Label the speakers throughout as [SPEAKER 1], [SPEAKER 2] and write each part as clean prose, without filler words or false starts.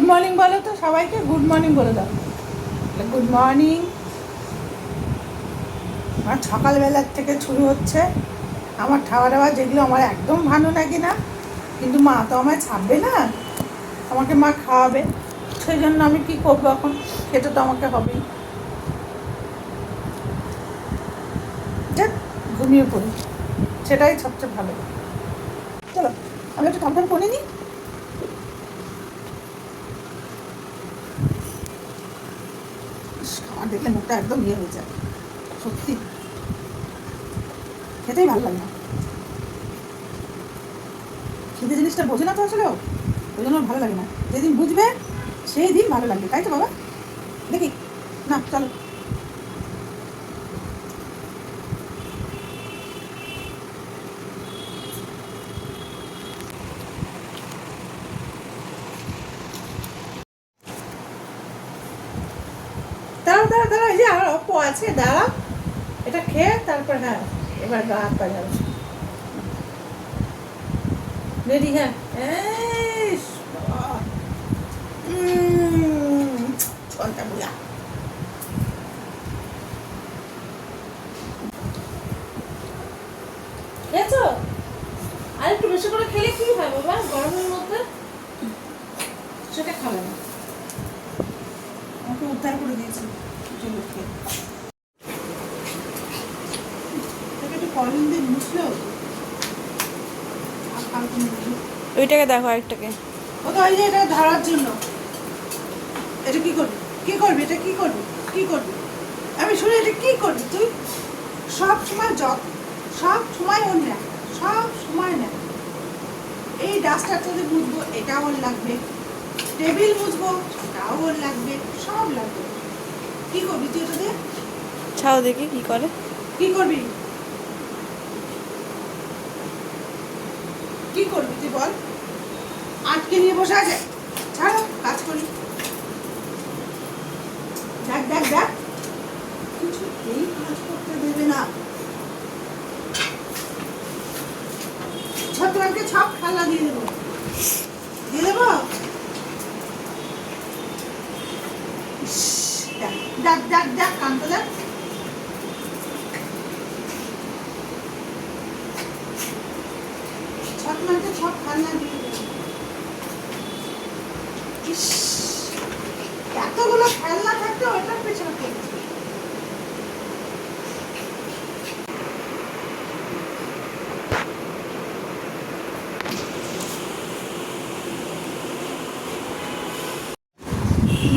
[SPEAKER 1] Good morning বলো তো সবাইকে, গুড মর্নিং বলে দাও। Good morning. আমার সকালবেলার থেকে শুরু হচ্ছে আমার খাওয়া দাওয়া, যেগুলো আমার একদম ভালো লাগে না, কিন্তু মা তো আমায় ছাড়বে না, আমাকে মা খাওয়াবে, সেই জন্য আমি কী করবো, এখন খেতে তো আমাকে হবেই। যাক, ঘুমিয়ে পড়ি, সেটাই সবচেয়ে ভালো। চলো আমি একটু কাম করে নিই। খাবার দেখলে মুখটা একদম ইয়ে হয়ে যায়, সত্যি খেতেই ভালো লাগে না। খিদে জিনিসটা বোঝে না তো আসলে, ওই জন্য ভালো লাগে না। যেদিন বুঝবে সেই দিন ভালো লাগবে, তাই তো বাবা? দেখি না, চলো। দাঁড়াও দাঁড়াও দাঁড়াও, এই যে আমার অপ্প আছে, দাঁড়াও, এটা খেয়ে তারপর হ্যাঁ এবার গা হাত পা যাবে। রেডি? হ্যাঁ। ছলটা বুঝা খেয়েছো? আর একটু বেশি করে খেলে কি হয় বাবা গরমের মধ্যে? সেটা খাবে না, আমাকে উদ্ধার করে দিয়েছে লোককে। একটু কলিং দিয়ে মুছলেও
[SPEAKER 2] ওইটাকে দেখো, আরেকটাকে।
[SPEAKER 1] ও তো ওই যে এটা ধরার জন্য। এটা কি করবি, কি করবি, এটা কি করবি, কি করবি? আমি শুনি এটা কি করবি তুই? সব সময় সব সময় ওর না, সব সময় না। এই ডাস্টারটা যে মুছবো এটা ওর লাগবে, টেবিল মুছবো এটাও ওর লাগবে, সব লাগবে। কি করবি তুই এটা দিয়ে?
[SPEAKER 2] ছাও দেখি কি করে।
[SPEAKER 1] কি করবি, কি করবি তুই বল? আটকে নিয়ে বসে আছে, ছাড়ো কাজ করি। দেখ দেখ দেখ, কিছুতেই কাজ করতে দেবে না। তোমাকে সব খেলা দিয়ে দেবো, দিয়ে দেবো। দেখ দেখ দেখ, কানতে দেখ। ছটমানকে সব খেলনা দিয়ে দেবো। এতগুলো খেলনা থাকতে ওটার পেছনে পড়েছে।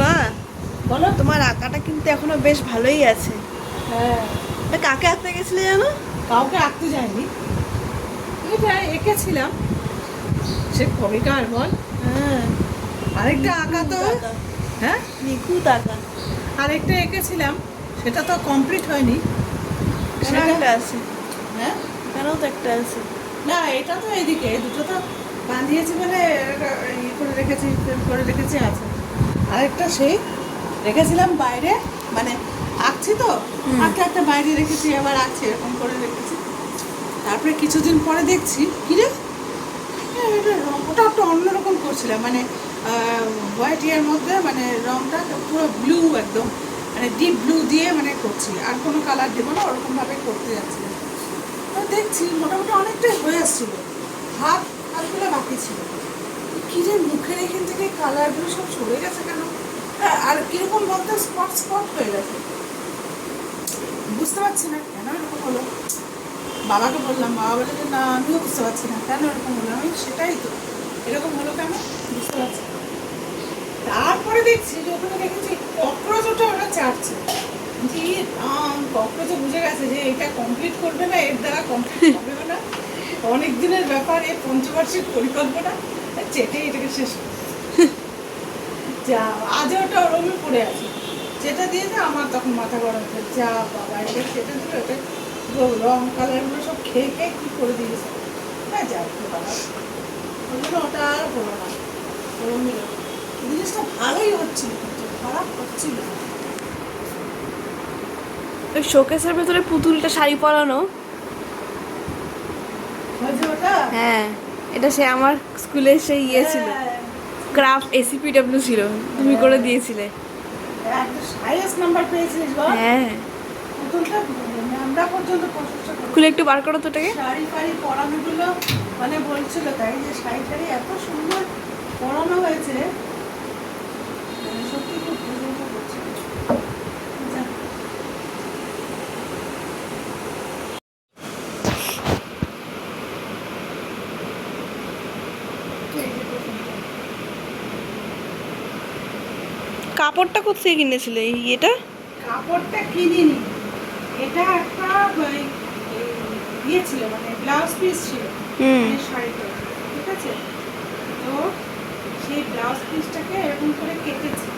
[SPEAKER 2] মা
[SPEAKER 1] বলো।
[SPEAKER 2] তোমার আঁকাটা কিন্তু এখনো বেশ ভালোই আছে।
[SPEAKER 1] হ্যাঁ,
[SPEAKER 2] কাকে আঁকতে গেছিলে জানো?
[SPEAKER 1] কাউকে আঁকতে যায়নি, এটা এঁকেছিলাম। সে কবিকার বল।
[SPEAKER 2] হ্যাঁ,
[SPEAKER 1] আরেকটা আঁকা তো, হ্যাঁ
[SPEAKER 2] নিখুঁত আঁকা।
[SPEAKER 1] আরেকটা এঁকেছিলাম, সেটা তো কমপ্লিট হয়নি।
[SPEAKER 2] সেটা একটা আছে।
[SPEAKER 1] হ্যাঁ,
[SPEAKER 2] এখানেও তো একটা আছে।
[SPEAKER 1] না এটা তো এইদিকে, দুটো তো বাঁধিয়েছি বলে ইয়ে করে রেখেছি, ফ্রেম করে রেখেছি, আছে। আরেকটা সেই রেখেছিলাম বাইরে, মানে আঁকছি তো, আঁকতে একটা বাইরে রেখেছি, আবার আঁকছি, এরকম করে রেখেছি। তারপরে কিছুদিন পরে দেখছি কিরে ওটা একটা অন্যরকম করছিলাম, মানে হোয়াইট ইয়ের মধ্যে, মানে রঙটা পুরো ব্লু, একদম মানে ডিপ ব্লু দিয়ে মানে করছি, আর কোনো কালার দেবো না, ওরকমভাবে করতে যাচ্ছি। তো দেখছি মোটামুটি অনেকটাই হয়ে আসছিলো, হাতগুলো বাকি ছিল। কী যে মুখের এখান থেকে কালারগুলো সব সরে গেছে কেন, আর কীরকম বলতে স্পট স্পট হয়ে গেছে, বুঝতে পারছি না কেন এরকম হলো। বাবাকে বললাম, বাবা বলে যে না আমিও বুঝতে পারছি না কেন এরকম হলো। আমি সেটাই তো, এরকম হলো কেন বুঝতে পারছি না। তারপরে দেখছি যে ওখানে দেখেছি ককরোচ ওটা চাটছে। যে ককরোচে বুঝে গেছে যে এটা কমপ্লিট করবে না, এর দ্বারা কমপ্লিট হবে না, অনেক দিনের ব্যাপার, এর পঞ্চবার্ষিক পরিকল্পনা, চেটে এটাকে শেষ করে যা। আজ ওটা ওরমই পড়ে আছে, যেটা দিয়েছে আমার তখন মাথা গরম হচ্ছে, যা বাবা এটা সেটা দিল, এটা রং কালারগুলো সব খেয়ে খেয়ে কী করে দিয়েছে। হ্যাঁ যাই বাবা, ওই জন্য ওটা আর হলো না, ওরমই জিনিসটা ভালোই হচ্ছিল, কিন্তু খারাপ হচ্ছিল।
[SPEAKER 2] ওই শোকেসের ভেতরে পুতুলটা শাড়ি পরানো।
[SPEAKER 1] ওটা
[SPEAKER 2] হ্যাঁ, এটা সে আমার স্কুলে সেই ইয়ে ছিল। ক্রাফট এসিপিডব্লিউ ছিল, তুমি করে দিয়েছিলে।
[SPEAKER 1] একটা হাইয়েস্ট নাম্বার পেয়েছিলিস বল।
[SPEAKER 2] হ্যাঁ,
[SPEAKER 1] পুতুলটা আমরা পর্যন্ত প্রশংসা করি।
[SPEAKER 2] খুলে একটু বার করো তো ওটাকে।
[SPEAKER 1] শাড়ি ফাড়ি পরানোগুলো মানে বলছিল তাই যে শাড়ি টাড়ি এত সুন্দর পরানো হয়েছে, মানে সত্যি খুব প্রশংসা করছিল। যাক। এই যে প্রথমটা।
[SPEAKER 2] কাপড়টা কোথায় কিনেছিলে এই এটা?
[SPEAKER 1] কাপড়টা কিনিনি, এটা একটা ইয়ে ছিল মানে ব্লাউজ পিস ছিল এই শাড়িটা, ঠিক আছে। তো সেই ব্লাউজ পিসটাকে এরকম করে কেটেছি,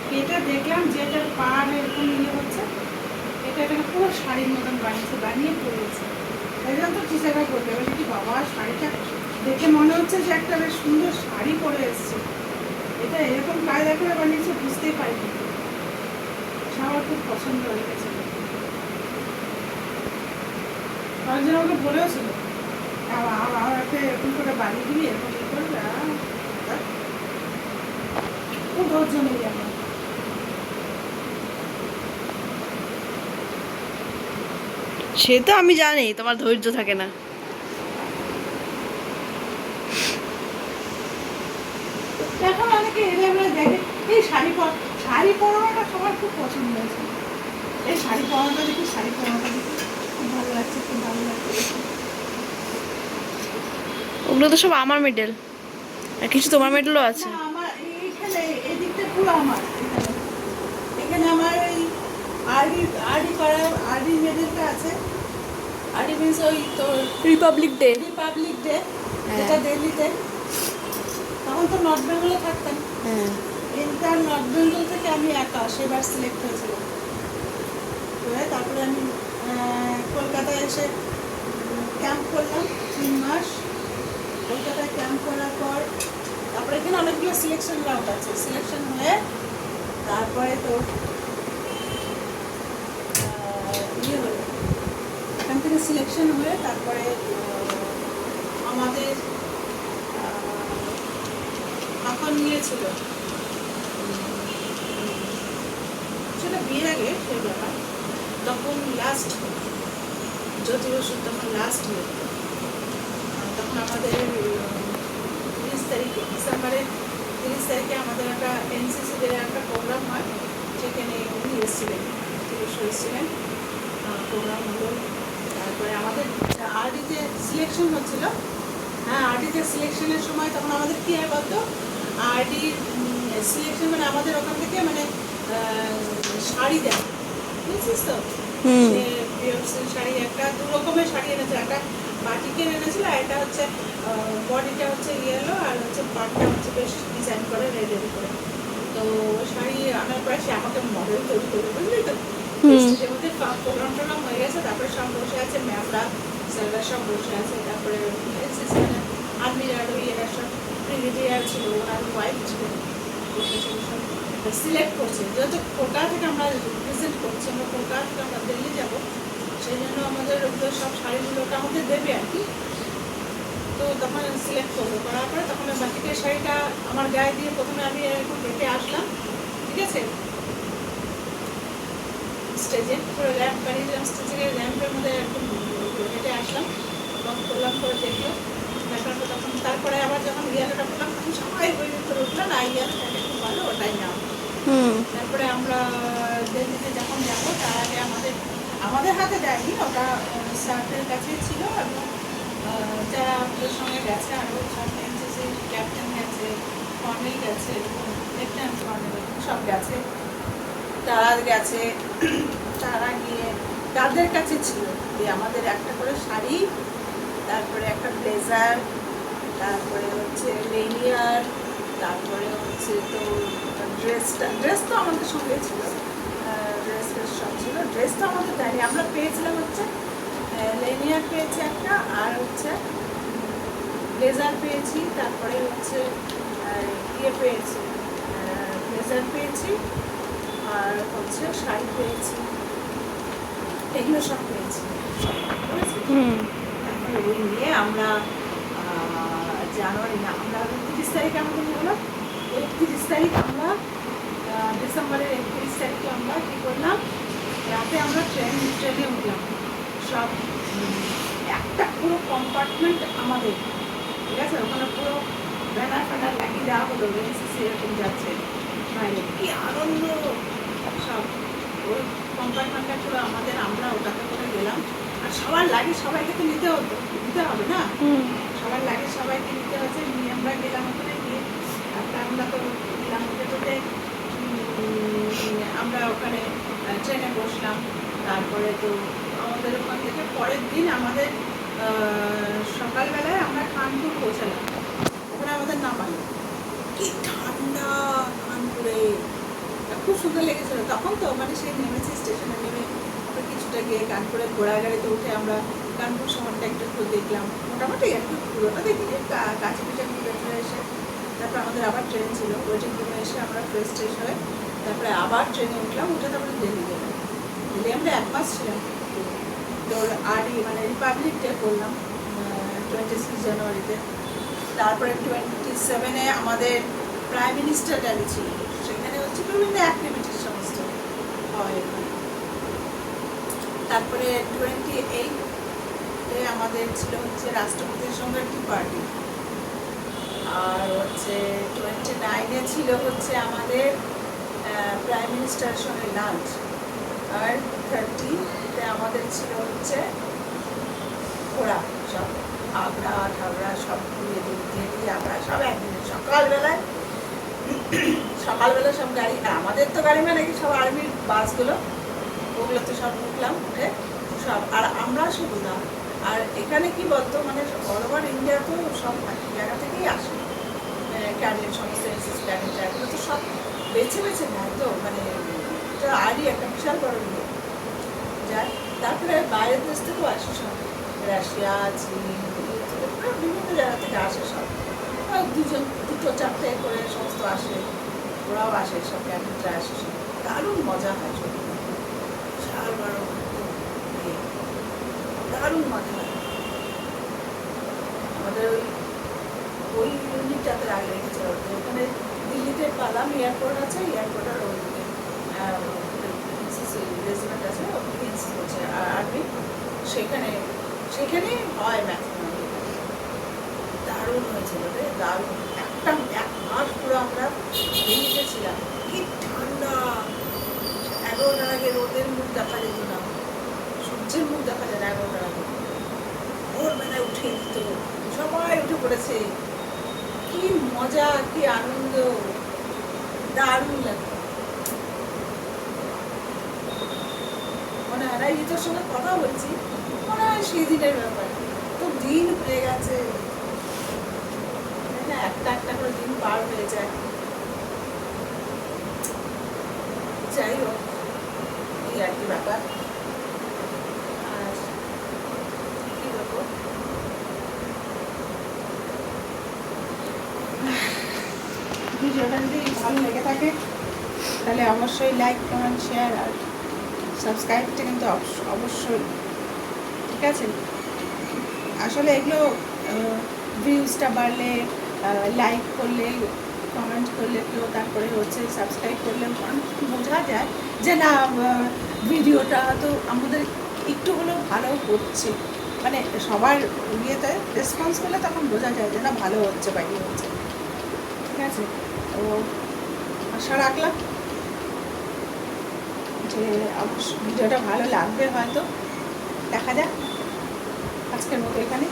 [SPEAKER 1] কেটে দেখলাম যে এটার পাড় এরকম ইয়ে হচ্ছে, এটাকে পুরো শাড়ির মতন বানিয়েছে, বানিয়ে পরেছে। এই জন্য তো টিচাররা বলবে, বলে কি বাবা শাড়িটা দেখে মনে হচ্ছে যে একটা বেশ সুন্দর শাড়ি পরে এসছে, এটা এরকম কায়দা করে বানিয়েছে বুঝতেই পারিনি। আমার খুব পছন্দ হয়ে গেছে। কয়েকজন আমাকে বলেও ছিল আমার একটা এরকম করে বানিয়ে দিবি, এরকম ই করবে, খুব ধৈর্য নেই আমার।
[SPEAKER 2] সে তো আমি জানি তোমার ধৈর্য থাকে না।
[SPEAKER 1] এখন অনেকে এলে আমরা দেখে এই শাড়ি পরানোটা সবার খুব পছন্দ হয়েছে। এই শাড়ি পরানোটা দেখি, শাড়ি পরানোটা দেখি খুব ভালো লাগছে, খুব ভালো লাগছে।
[SPEAKER 2] ওগুলো তো সব আমার মেডেল, আর কিছু তোমার মেডেলও আছে।
[SPEAKER 1] না, আমার এইখানে এই দিকটা পুরো আমার, এখানে আমার ওই আরডি করা আরডি মেডেলটা আছে। আরডি মিন্স ওই তোর
[SPEAKER 2] রিপাবলিক ডে।
[SPEAKER 1] রিপাবলিক ডে, যেটা দিল্লিতে, তখন তো নর্থ বেঙ্গলে থাকতাম।
[SPEAKER 2] হ্যাঁ,
[SPEAKER 1] ইন্টার নর্থ বেঙ্গল থেকে আমি একা সেবার সিলেক্ট হয়েছিলাম। তারপরে আমি কলকাতায় এসে ক্যাম্প করলাম 3 মাস। কলকাতায় ক্যাম্প করার পর তারপরে এখানে অনেকগুলো সিলেকশন রাউন্ড আছে, সিলেকশন হয়ে তারপরে তো ইয়ে হলো, এখান থেকে সিলেকশন হয়ে তারপরে আমাদের এখন নিয়েছিল সেটা বিয়ের আগে সেই ব্যাপার, তখন লাস্ট জ্যোতি বসুর তখন লাস্ট হয়ে, তখন আমাদের 30 তারিখে ডিসেম্বরের 30 তারিখে আমাদের একটা এনসিসিদের একটা প্রোগ্রাম হয়, সেখানে উনি এসেছিলেন, এসেছিলেন, প্রোগ্রাম হলো। তারপরে আমাদের আরডিতে সিলেকশন হচ্ছিল, হ্যাঁ আরডিতে সিলেকশনের সময় তখন আমাদের কী হয় বলতো, আরডি সিলেকশন মানে আমাদের ওখান থেকে মানে শাড়ি দেয়, বুঝছিস তো, শাড়ি একটা 2 রকমের শাড়ি এনেছিল, একটা বাটিকের এনেছিল, আর এটা হচ্ছে বডিটা হচ্ছে ইয়েলো, আর হচ্ছে পাটটা হচ্ছে বেশ ডিজাইন করে রেড করে। তো শাড়ি আনার পরে সে আমাকে মডেল তৈরি করবে, বুঝলি তো। সে মধ্যে প্রোগ্রাম টোগ্রাম হয়ে গেছে, তারপরে সব বসে আছে, ম্যামরা স্যাররা সব বসে আছে, তারপরে আর্মিরা এরা সব ব্রিগেডিয়ার ছিল, ওনার ওয়াইফ ছিল, সিলেক্ট করছে, যেহেতু কলকাতা থেকে আমরা রিপ্রেজেন্ট করছি, আমরা কলকাতা থেকে আমরা দিল্লি যাবো, সেই জন্য আমাদের ওগুলো সব শাড়িগুলোটা আমাদের দেবে আর কি। তো তখন সিলেক্ট করবো, করার পরে তখন বাটিকের শাড়িটা আমার গায়ে দিয়ে প্রথমে আমি এরকম হেঁটে আসলাম, ঠিক আছে, স্টেজে পুরো র্যাম্প বানিয়ে দিলাম, স্টেজে র্যাম্পের মধ্যে একদম হেঁটে আসলাম, এবং করলাম করে দেখলো, দেখার পর তখন তারপরে আবার যখন ইয়ালোটা করলাম তখন সবাই বই করে উঠলো না, ইয়ালোটা খুব ভালো, ওটাই নাও। তারপরে আমরা দিল্লিতে যখন যাবো তার আগে আমাদের হাতে দেয়নি, ওটা স্যারদের কাছেই ছিল, এবং যারা আমাদের সঙ্গে গেছে আরও সব এনসিসি ক্যাপ্টেন গেছে, কর্নেল গেছে, লেফটেন্যান্ট কর্নেল সব গেছে, তারা গেছে, তারা গিয়ে তাদের কাছে ছিল যে আমাদের একটা করে শাড়ি, তারপরে একটা ব্লেজার, তারপরে হচ্ছে লেনিয়ার, তারপরে হচ্ছে তো ড্রেস তো আমাদের সঙ্গে ছিল, ড্রেস সব ছিল, ড্রেস তো আমাদের দেয়নি, আমরা পেয়েছিলাম হচ্ছে লেনিয়ার পেয়েছি একটা, আর হচ্ছে ব্লেজার পেয়েছি, তারপরে হচ্ছে ইয়ে পেয়েছি, ব্লেজার পেয়েছি, আর হচ্ছে শাড়ি পেয়েছি, এগুলো সব পেয়েছি, তারপরে ওই নিয়ে আমরা জানুয়ারি না, আমরা 30 তারিখে আমাদের নিয়ে হলো 31 তারিখ আমরা ডিসেম্বরের 31 তারিখে আমরা কী করলাম, রাতে আমরা ট্রেনে উঠলাম সব। একটা পুরো কম্পার্টমেন্ট আমাদের, ঠিক আছে, ওখানে পুরো ব্যানার ফ্যানার লাগিয়ে দেওয়া হলো, এনসিসি এরকম যাচ্ছে বাইরে, কি আনন্দ সব। ওই কম্পার্টমেন্টটা পুরো আমাদের, আমরা ওটাতে করে গেলাম। আর সবার লাগে সবাইকে তো নিতে হবে না, সবার লাগে সবাইকে নিতে হচ্ছে, নিয়ে আমরা গেলাম ওখানে গিয়ে। তারপরে আমরা তো গেলাম ওটাতে, আমরা ওখানে ট্রেনে বসলাম। তারপরে তো আমাদের ওখান থেকে পরের দিন আমাদের সকালবেলায় আমরা কানপুর পৌঁছালাম, ওখানে আমাদের নামালো। কি ঠান্ডা কানপুরে, খুব সুন্দর লেগেছিল তখন। তো মানে সেই নেমেছি, স্টেশনে নেমে আমরা কিছুটা গিয়ে কানপুরের ঘোড়া গাড়িতে উঠে আমরা কানপুর শহরটা একটু দেখলাম, মোটামুটি একটু পুরোটা দেখিনি, কাছে পিঠে ঘুরে এসে তারপরে আমাদের আবার ট্রেন ছিল, ওয়েটিং রুমে এসে আমরা ফ্রেশ ট্রেশ হয়ে তারপরে আবার ট্রেনে উঠলাম। উঠে তারপরে দিল্লি গেলাম। দিল্লি আমরা 1 মাস ছিলাম। তোর মানে রিপাবলিক ডে করলাম 26 জানুয়ারিতে। তারপরে 27-এ আমাদের প্রাইম মিনিস্টার ড্যালি ছিল, সেখানে হচ্ছে বিভিন্ন অ্যাক্টিভিটিস সমস্ত হয় এখানে। তারপরে 28-এ আমাদের ছিল হচ্ছে রাষ্ট্রপতির সঙ্গে একটি পার্টি। আর হচ্ছে 29-এ ছিল হচ্ছে আমাদের প্রাইম মিনিস্টারের সঙ্গে লাঞ্চ। আর 30-তে আমাদের ছিল হচ্ছে ঘোরা, সব আগ্রা ঠাগরা সব ঘুরিয়ে দিল্লি আগ্রা সব একদিনে সকালবেলা সব গাড়ি। আর আমাদের তো গাড়ি মানে কি সব আর্মির বাসগুলো, ওগুলো তো সব উঠলাম, উঠে সব। আর আমরা শুধু না, আর এখানে কি বলতো মানে অল ওভার ইন্ডিয়া তো সব জায়গা থেকেই আসে ক্যান্ডিডেট, সমস্ত এনসিস ক্যান্ডিডেট, এগুলো তো সব বেছে বেছে নেয়। তো মানে এটা আরই একটা বিশাল বড় নিয়ে যায়। তারপরে বাইরের দেশ থেকেও আসে সব, রাশিয়া, চীন, বিভিন্ন জায়গা থেকে আসে সব। দুটো চারটে করে সমস্ত আসে, ওরাও আসে, সব ক্যান্ডিডেটরা আসে সব। দারুণ মজা হয়, দারুণ মজা হয়। আমাদের ওই ইউনিটটাতে আগে রেখেছিল, ওখানে দিল্লিতে পালাম এয়ারপোর্ট আছে, এয়ারপোর্টের ওইদিকে রেজিমেন্ট আছে, আর্মি, সেখানে হয় ম্যাক্সিমাম। দারুণ হয়েছিল রে, দারুণ। 1 মাস পুরো আমরা দিল্লিতে ছিলাম। কি ঠান্ডা, 11টার আগে রোদের মুখ দেখা যেত না, সূর্যের মুখ দেখা যায় না 11টার আগে। ভোরবেলায় উঠিয়ে দিত, সবাই উঠে পড়েছে। কি মজা, কি আনন্দ, দারুণ লাগতো। মনে হয় না এই তোর সঙ্গে কথা বলছি, মনে হয় সেই দিনের ব্যাপার। তো দিন হয়ে গেছে না, একটা করে দিন পার হয়ে যায়। যাই হোক, এই আর কি ব্যাপার। আর কি বলবো, ভিডিওটা যদি ভালো লেগে থাকে তাহলে অবশ্যই লাইক, কমেন্ট, শেয়ার আর সাবস্ক্রাইবটা কিন্তু অবশ্যই, ঠিক আছে। আসলে এগুলো ভিউজটা বাড়লে, লাইক করলে, কমেন্ট করলে কেউ, তারপরে হচ্ছে সাবস্ক্রাইব করলে বোঝা যায় যে না ভিডিওটা তো আমাদের একটু হলেও ভালো হচ্ছে, মানে সবার ইয়েতে রেসপন্স করলে তখন বোঝা যায় যে না ভালো হচ্ছে বা ইয়ে হচ্ছে, ঠিক আছে। তো আশা রাখলাম যে ভিডিওটা ভালো লাগবে, হয়তো দেখা যাক। আজকের মতো এখানে।